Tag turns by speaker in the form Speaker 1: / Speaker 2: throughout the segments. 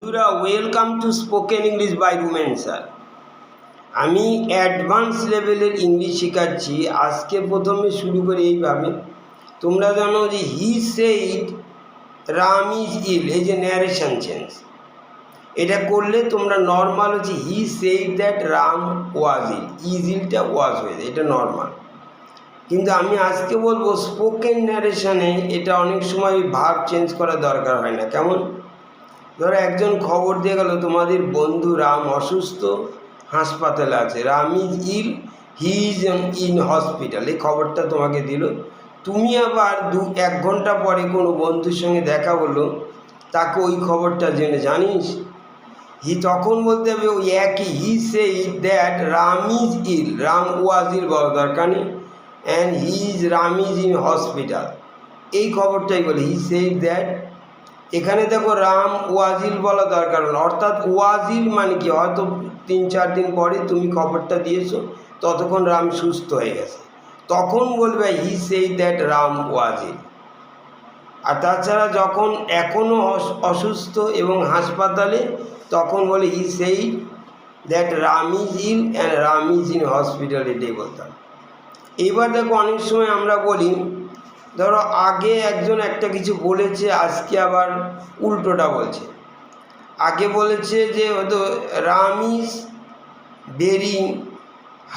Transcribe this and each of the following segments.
Speaker 1: বন্ধুরা welcome to spoken English by Rumen sir. আমি advance লেভেলের ইংলিশ শেখাচ্ছি। আজকে প্রথমে শুরু করে এইভাবে, তোমরা জানো যে he said Ram is ill, এই যে ন্যারেশন চেঞ্জ, এটা করলে তোমরা নর্মাল হচ্ছে he said that Ram was ill, is ইলটা ওয়াজ হয়ে যায়, এটা নর্মাল। কিন্তু আমি আজকে বলবো স্পোকেন ন্যারেশনে এটা অনেক সময় ভার্ব চেঞ্জ করার দরকার হয় না। কেমন? ধরো একজন খবর দিয়ে গেল তোমাদের বন্ধু রাম অসুস্থ, হাসপাতালে আছে, Ram is ill, he is in hospital, এই খবরটা তোমাকে দিল। তুমি আবার 1 ঘন্টা পরে কোনো বন্ধুর সঙ্গে দেখা হলো, তাকে ওই খবরটা জেনে জানিস, তখন বলতে হবে ওই একই, he said that Ram is ill, Ram was ill বলা দরকার নেই, and Ram is in hospital, এই খবরটাই বলে হি সেইড দ্যাট। এখানে দেখো রাম ওয়াজিল বলা দরকার হলো, অর্থাৎ ওয়াজিল মানে কি, হয়তো 3-4 দিন পরে তুমি খবরটা দিয়েছো, ততক্ষণ রাম সুস্থ হয়ে গেছে, তখন বলবে he said that Ram was ill. আর তাছাড়া যখন এখনও অসুস্থ এবং হাসপাতালে, তখন বলে he said that Ram is ill and Ram is in hospital, এটাই বলতাম। এইবার দেখো অনেক সময় আমরা বলি, ধরো আগে একজন একটা কিছু বলেছে, আজকে আবার উল্টোটা বলছে। আগে বলেছে যে হয়তো Ram is very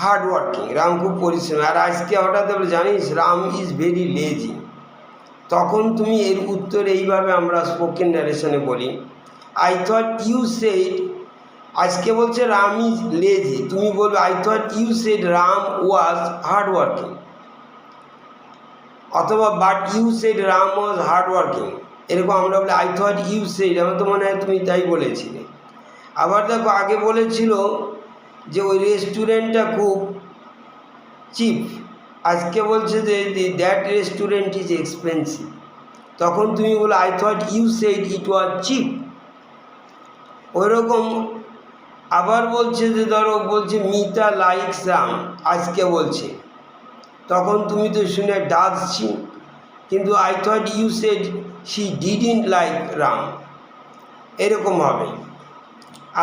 Speaker 1: hard working, Ram খুব পরিশ্রমী, আর আজকে হঠাৎ বলে জানিস রাম ইজ ভেরি লেজি। তখন তুমি এর উত্তর এইভাবে আমরা স্পোকেন ন্যারেশনে বলি, আই থট ইউ সেড, আজকে বলছে রাম ইজ লেজি, তুমি বলবে I thought you said Ram was hard working, অথবা but you said Ram was hard working, এরকম আমরা বলি আই থট ইউ সেড, আমার তো মনে হয় তুমি তাই বলেছিলে। আবার দেখো আগে বলেছিল যে ওই রেস্টুরেন্টটা খুব চিপ, আজকে বলছে যে দ্যাট রেস্টুরেন্ট ইজ এক্সপেন্সিভ, তখন তুমি বলো I thought you said it was cheap. ওইরকম আবার বলছে যে ধরো বলছে মিতা লাইকস রাম, আজকে বলছে, তখন তুমি তো শুনে ডাজ শি, কিন্তু I thought you said she didn't like Ram, এরকম হবে।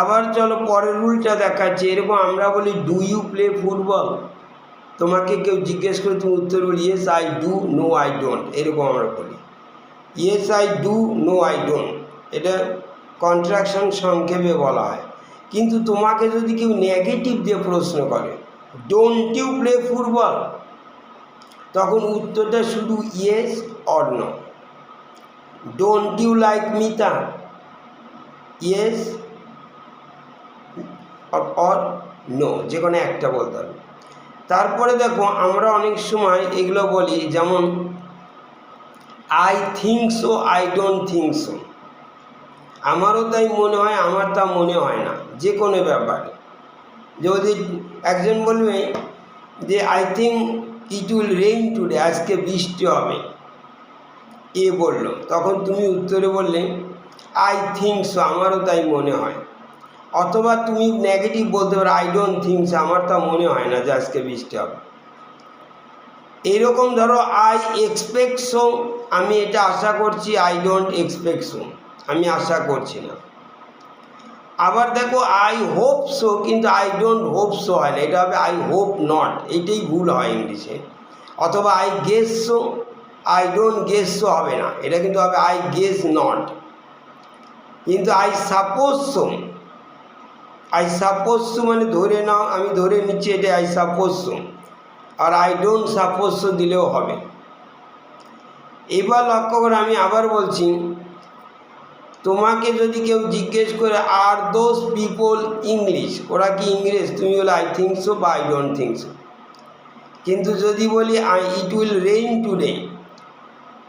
Speaker 1: আবার চলো পরের রুলটা দেখাচ্ছে, এরকম আমরা বলি ডু ইউ প্লে ফুটবল, তোমাকে কেউ জিজ্ঞেস করে তুমি উত্তর বলি yes I do, no I don't, এরকম আমরা বলি yes I do, no I don't, এটা কন্ট্রাকশন সংক্ষেপে বলা হয়। কিন্তু তোমাকে যদি কেউ নেগেটিভ দিয়ে প্রশ্ন করে ডোন্ট ইউ প্লে ফুটবল, তখন উত্তরটা শুধু yes or no. Don't you like Mita, yes or no, যে কোনো একটা বলতে হবে। তারপরে দেখো আমরা অনেক সময় এগুলো বলি, যেমন I think so, I don't think so, আমারও তাই মনে হয়, আমার তা মনে হয় না, যে কোনো ব্যাপারে। যদি একজন বলবে যে I think it will rain today, আজকে বৃষ্টি হবে, এ বললো, তখন তুমি উত্তরে বললে আই থিঙ্ক সো, আমারও তাই মনে হয়। অথবা তুমি নেগেটিভ বলতে পারো আই ডোন্ট থিঙ্ক সো, আমার তা মনে হয় না যে আজকে বৃষ্টি হবে। এইরকম ধরো আই এক্সপেক্ট সো, আমি এটা আশা করছি, আই ডোন্ট এক্সপেক্ট সো, আমি আশা করছি না। আবার দেখো আই হোপ সো, কিন্তু আই ডোন্ট হোপ সো হয় না, এটা হবে আই হোপ নট, এইটাই ভুল হয় ইংলিশে। অথবা I guess so, I don't guess so হবে না, এটা কিন্তু হবে আই গেস নট। কিন্তু I suppose so, I suppose so মানে ধরে নাও, আমি ধরে নিচ্ছি, এটা আই সাপোজ সো। আর আই ডোন্ট সাপোজ সো দিলেও হবে। এবার লক্ষ্য করে আমি আবার বলছি, তোমাকে যদি কেউ জিজ্ঞেস করে আর দোজ পিপল ইংলিশ, ওরা কি ইংলিশ, তুমি বলে আই থিঙ্ক সো বা আই ডোন্ট থিঙ্ক সো। কিন্তু যদি বলি ইট উইল রেইন টুডে,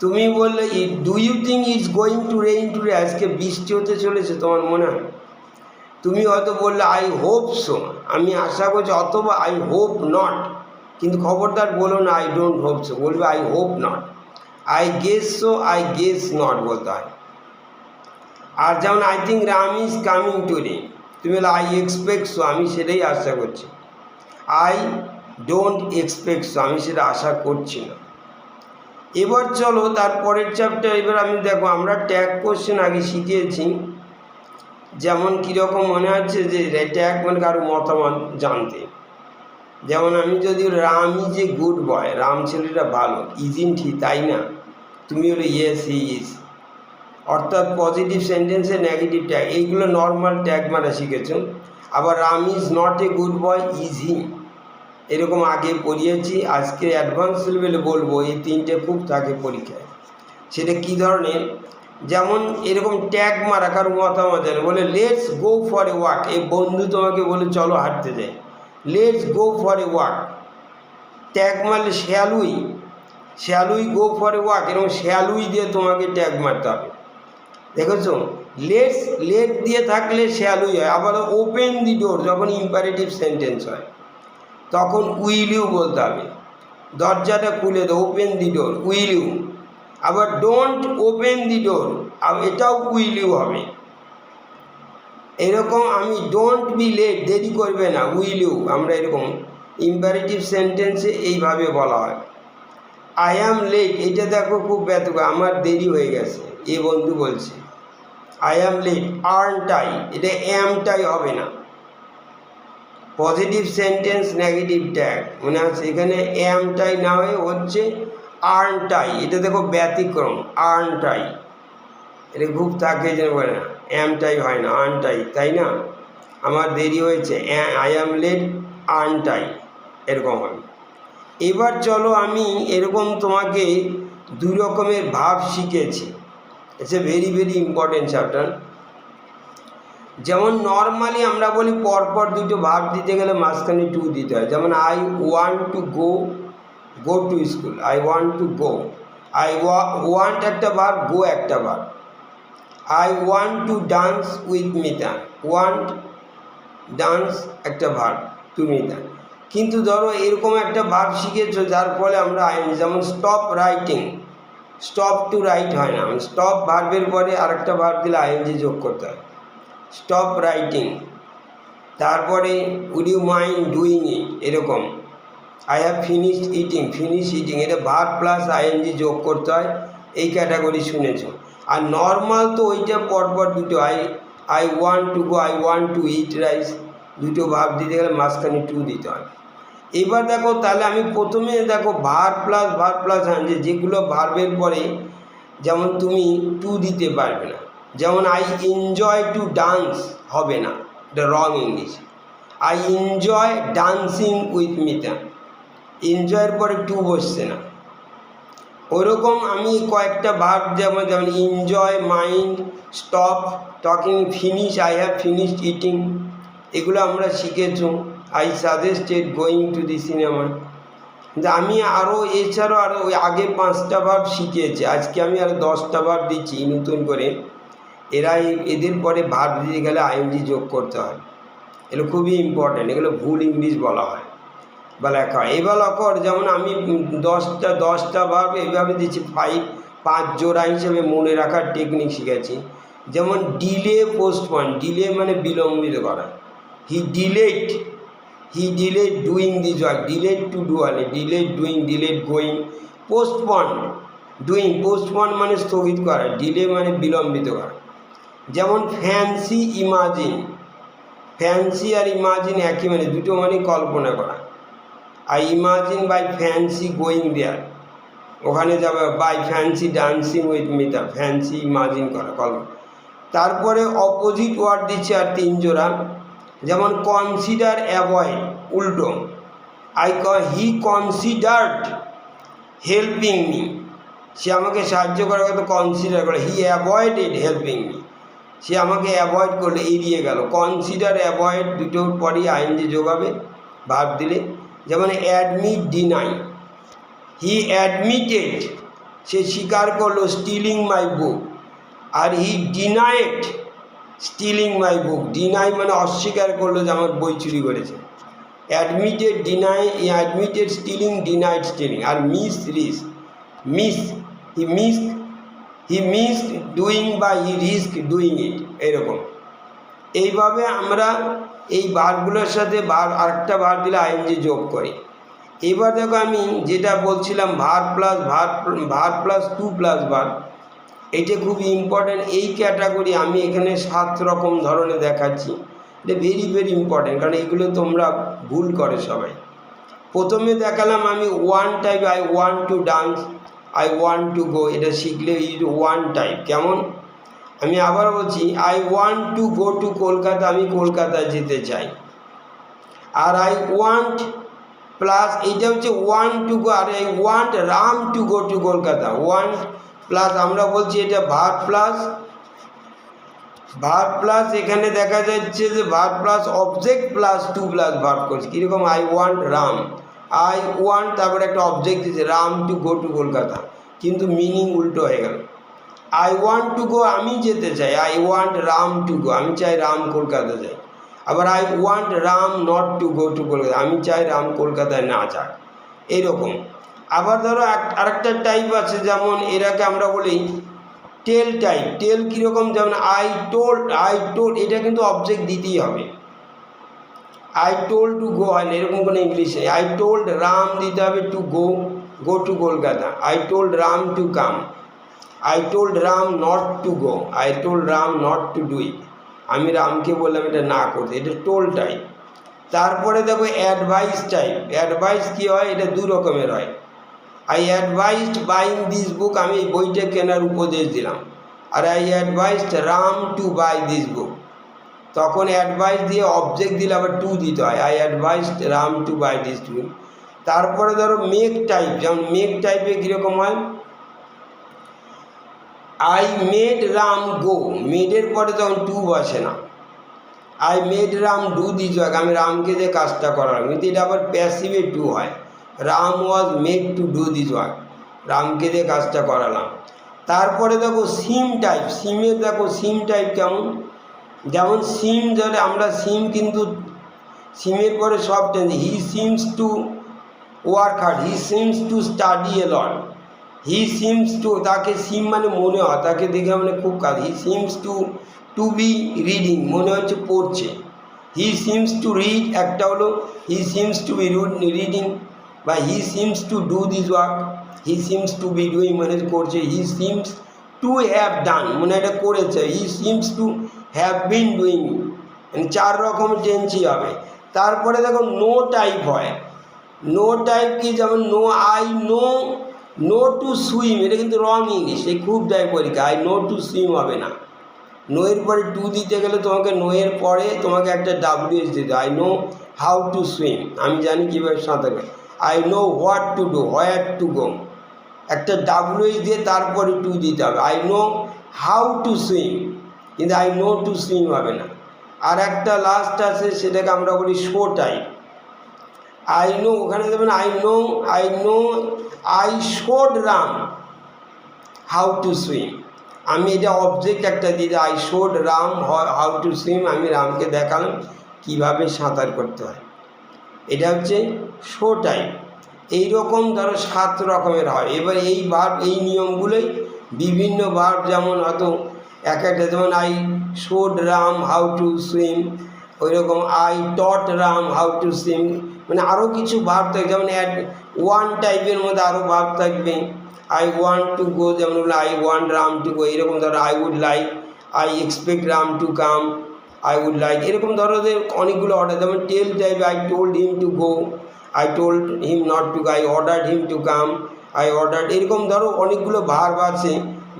Speaker 1: তুমি বললে do you think it's going to rain today, আজকে বৃষ্টি হতে চলেছে, তোমার মনে হয়? তুমি হয়তো বললে আই হোপ সো, আমি আশা করছি, অথবা আই হোপ নট, কিন্তু খবরদার বলো না আই ডোন্ট হোপ সো, বলবে I hope not. I guess so, I guess not বলতে হয়। আর যেমন I think Ram is coming today, তুমি বলে আই এক্সপেক্ট সো, আমি সেটাই আশা করছি। আই ডোন্ট এক্সপেক্ট সো, আমি সেটা আশা করছি না। এবার চলো তারপরের চ্যাপ্টার, এবার আমি দেখো আমরা ট্যাগ কোশ্চেন আগে শিখিয়েছি, যেমন কীরকম মনে হচ্ছে যে ট্যাগ মানে কারো মতামত জানতে। যেমন আমি যদি Ram is a good boy, Ram ছেলেটা ভালো, ইজিন্ট হি, তাই না? তুমি হলো ইয়েস হি ইজ। অর্থাৎ পজিটিভ সেন্টেন্সে নেগেটিভ ট্যাগ, এইগুলো নর্মাল ট্যাগ মারা শিখেছ। আবার Ram is not a good boy, is he, এরকম আগে পড়িয়েছি। আজকে অ্যাডভান্স লেভেলে বলবো, এই তিনটে খুব থাকে পরীক্ষায়। সেটা কী ধরনের? যেমন এরকম ট্যাগ মারা কারো মতামত জানে, বলে let's go for a walk, এই বন্ধু তোমাকে বলে চলো হাঁটতে যাই, let's go for a walk. Tag মারলে শ্যালুই গো ফর এ ওয়াক, এরকম শ্যালুই দিয়ে তোমাকে ট্যাগ মারতে হবে। দেখেছো, লেট দিয়ে থাকলে শ্যালুই হয়। আবার ওপেন দি ডোর যখন ইম্পারেটিভ সেন্টেন্স হয় তখন উইল ইউ বলতে হবে, দরজাটা খুলে দাও, open the door, will you. আবার ডোন্ট ওপেন দি ডোর, এটাও উইল ইউ হবে। এরকম আমি ডোন্ট বি লেট, দেরি করবে না, উইল ইউ। আমরা এরকম ইম্পারেটিভ সেন্টেন্সে এইভাবে বলা হয়। আই অ্যাম লেট, এটা দেখো খুব ব্যর্থ, আমার দেরি হয়ে গেছে, এ বন্ধু বলছে I am late. Aren't I, এটা অ্যামটাই হবে না। পজিটিভ সেন্টেন্স নেগেটিভ ট্যাগ মনে আছে, এখানে অ্যামটাই না হয়ে হচ্ছে আর্নটাই, এটা দেখো ব্যতিক্রম, আর্নটাই। এটা খুব থাকে যে বলে না, অ্যামটাই হয় না, আর্নটাই, তাই না? আমার দেরি হয়েছে, আই অ্যাম লেট, আর্নটাই, এরকম হবে। এবার চলো আমি এরকম তোমাকে দুই রকমের ভাব শিখেছি। It's a very very important chapter. যেমন নর্মালি আমরা বলি পরপর দুটো ভাব দিতে গেলে মাঝখানে টু দিতে হয়। যেমন I want to go to school, I want to go, want একটা ভাব, গো একটা ভাব। I want to dance with Mita, want dance একটা ভাব, টু মিতা। কিন্তু ধরো এরকম একটা ভাব শিখেছো যার ফলে আমরা যেমন stop writing, stop to write হয় না, স্টপ ভার্বের পরে আরেকটা ভার্ব দিলে আইএনজি যোগ করতে হয়, স্টপ রাইটিং। তারপরে would you mind doing it, এরকম। আই হ্যাভ ফিনিশড ইটিং, এটা ভার্ব প্লাস আইএনজি যোগ করতে হয়, এই ক্যাটাগরি শুনেছো। আর নর্মাল তো ওইটা পরপর দুটো, I want to go, I want to eat rice, দুটো ভার্ব দিতে গেলে মাঝখানে টু দিতে হয়। এবার দেখো, তাহলে আমি প্রথমে দেখো ভার্ব প্লাস আইএনজি, যেগুলো ভার্বের পরে যেমন তুমি টু দিতে পারবে না। যেমন আই এনজয় টু ডান্স হবে না, এটা wrong English. I enjoy dancing with Mita, এনজয়ের পরে টু বসছে না। ওরকম আমি কয়েকটা ভার্ব যেমন enjoy, mind, stop talking, finish, I have finished eating, এগুলো আমরা শিখেছ। I suggested going to the cinema. কিন্তু আমি আরও এছাড়াও আরও ওই আগে 5টা ভার্ব শিখিয়েছি, আজকে আমি আরও 10টা ভার্ব দিচ্ছি নতুন করে। এদের পরে ভার্ব দিতে গেলে আইএনজি যোগ করতে হয়, এগুলো খুবই ইম্পর্ট্যান্ট, এগুলো ভুল ইংলিশ বলা হয় বা লেখা হয়। এবার লকর যেমন আমি 10টা ভার্ব এইভাবে দিচ্ছি, 5 জোড়া হিসেবে মনে রাখার টেকনিক শিখেছি। যেমন ডিলে, পোস্টপন, ডিলে মানে বিলম্বিত করা। He delayed doing this work, delayed to do আলে, delayed doing, delayed going. Postpone postpone মানে স্থগিত করা, ডিলে মানে বিলম্বিত করা। যেমন ফ্যান্সি, ইমাজিন, ফ্যান্সি আর ইমাজিন একই মানে, দুটো মানে কল্পনা করা। I imagine by fancy going there, ওখানে যাবে, by fancy dancing with Mita, fancy imagine করা, কল্পনা। তারপরে অপোজিট ওয়ার্ড দিচ্ছে আর 3 জোড়া। যেমন কনসিডার, অ্যাভয়েড, উল্টো। হি কনসিডার্ড হেল্পিং মি, সে আমাকে সাহায্য করার কথা কনসিডার করে। হি অ্যাভয়েডেড হেল্পিং মি, সে আমাকে অ্যাভয়েড করলে, এড়িয়ে গেল। কনসিডার, অ্যাভয়েড দুটোর পরই আইএনজি যোগ হবে ভার্ব দিলে। যেমন অ্যাডমিট, ডিনাই, হি অ্যাডমিটেড, সে স্বীকার করলো স্টিলিং মাই বুক। আর he denied stealing my book, deny মানে অস্বীকার করলো যে আমার বই চুরি করেছে। Admitted, deny, admitted stealing, denied stealing. আর হি মিস ডুইং বা হি রিস্ক ডুইং ইট, এরকম। এইভাবে আমরা এই ভার্বগুলোর সাথে আরেকটা ভার্ব দিলে আইএনজি যোগ করি। এবার দেখো আমি যেটা বলছিলাম ভার্ব প্লাস 2 প্লাস ভার্ব, এটা খুব ইম্পর্ট্যান্ট। এই ক্যাটাগরি আমি এখানে 7 রকম ধরনের দেখাচ্ছি। এটা ভেরি ভেরি ইম্পর্ট্যান্ট, কারণ এগুলো তোমরা ভুল করে সবাই। প্রথমে দেখালাম আমি one type, I want to dance, I want to গো, এটা শিখলে ওয়ান টাইপ কেমন। আমি আবার বলছি, I want to go to Kolkata, আমি কলকাতা যেতে চাই। আর আই ওয়ান্ট প্লাস এইটা হচ্ছে ওয়ান টু গো, আর I want Ram to go to Kolkata. Want plus আমরা বলছি এটা ভার্ব প্লাস এখানে দেখা যাচ্ছে যে verb plus object plus to plus verb করছে। কীরকম, I want Ram, I want তারপরে একটা অবজেক্ট দিয়েছে Ram to go to Kolkata, কিন্তু মিনিং উল্টো হয়ে গেল। আই ওয়ান্ট টু গো আমি যেতে চাই, আই ওয়ান্ট রাম টু গো, আমি চাই রাম কলকাতা যাই। আবার I want Ram not to go to Kolkata, আমি চাই রাম কলকাতায় না যাক, এইরকম। আবার ধরো আরেকটা টাইপ আছে, যেমন এটাকে আমরা বলি টেল টাইপ। টেল কীরকম, যেমন আই টোল্ড, এটা কিন্তু অবজেক্ট দিতেই হবে। আই টোল্ড টু গো হয় না, এরকম কোনো ইংলিশ নেই। আই টোল্ড রাম দিতে হবে to go to Kolkata. I told Ram to come, I told Ram not to go, I told Ram not to do it, আমি রামকে বললাম এটা না করতে, এটা টোল টাইপ। তারপরে দেখো অ্যাডভাইস টাইপ। অ্যাডভাইস কী হয়, এটা 2 রকমের হয়। I advised buying this book, আমি এই বইটা কেনার উপদেশ দিলাম। আর I advised Ram to buy this book, তখন অ্যাডভাইস দিয়ে অবজেক্ট দিলে আবার টু দিতে হয়, I advised Ram to buy this book. তারপরে ধরো মেক টাইপ, যেমন মেক টাইপে কীরকম হয়, আই মেড রাম গো, মেডের পরে তখন টু বসে না। I made Ram do this work, আমি রামকে যে কাজটা করালাম, কিন্তু এটা আবার প্যাসিভে টু হয়। Ram was made to do this work, রামকে দিয়ে কাজটা করালাম। তারপরে দেখো সিম টাইপ। সিমের দেখো সিম টাইপ কেমন, যেমন সিম, ধরে আমরা সিম কিন্তু সিমের পরে সব tense. He seems to work hard, he seems to study A lot, he seems two, তাকে সিম মানে মনে হয়, তাকে দেখে মানে খুব কাজ। He seems to be reading, মনে হচ্ছে পড়ছে। হি সিমস টু রিড একটা হলো, he seems to be reading, বা he seems to do this work, he seems to be doing মানে করছে। He seems to have done মানে এটা করেছে। He seems to have been doing, মানে 4 রকম টেন্সই হবে। তারপরে দেখো নো টাইপ হয়। নো টাইপ কি, যেমন know, I know to swim, এটা কিন্তু রং ইংলিশ, এই খুব দেয় পরীক্ষা। আই নো টু সুইম হবে না, নো এর পরে টু দিতে গেলে তোমাকে নো এর পরে তোমাকে একটা WH দিতে, I know how to swim, আমি জানি কীভাবে সাঁতার কাটে। I know what to do, where to go, একটা WH দিয়ে তারপরে টু দিতে হবে। I know how to swim, কিন্তু আই নো টু সুইম হবে না। আর একটা লাস্ট আছে, সেটাকে আমরা বলি শো টাইপ। আই নো, ওখানে দেবেন I know I showed Ram how to swim, আমি এটা অবজেক্ট একটা দিতে, I showed Ram how to swim, আমি রামকে দেখালাম কীভাবে সাঁতার করতে হয়। এটা হচ্ছে শো টাইপ। এইরকম ধরো 7 রকমের হয়। এবার এই ভার্ব, এই নিয়মগুলোই বিভিন্ন ভার্ব, যেমন হয়তো এক একটা, যেমন I showed Ram how to swim, ওই রকম I taught Ram how to swim, মানে আরও কিছু ভার্ব থাকবে। যেমন ওয়ান টাইপের মধ্যে আরও ভার্ব থাকবে। আই ওয়ান্ট টু গো, যেমন I want Ram to go, এরকম ধরো I would like, I expect Ram to come, I would like, এরকম ধরনের অনেকগুলো অর্ডার। যেমন tell type, I told him to go, I told him not to go, I ordered him to come, I ordered, এরকম ধরো অনেকগুলো verb আছে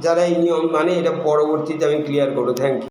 Speaker 1: যারা এই নিয়ম, মানে এটা পরবর্তীতে আমি ক্লিয়ার করবো। Thank you.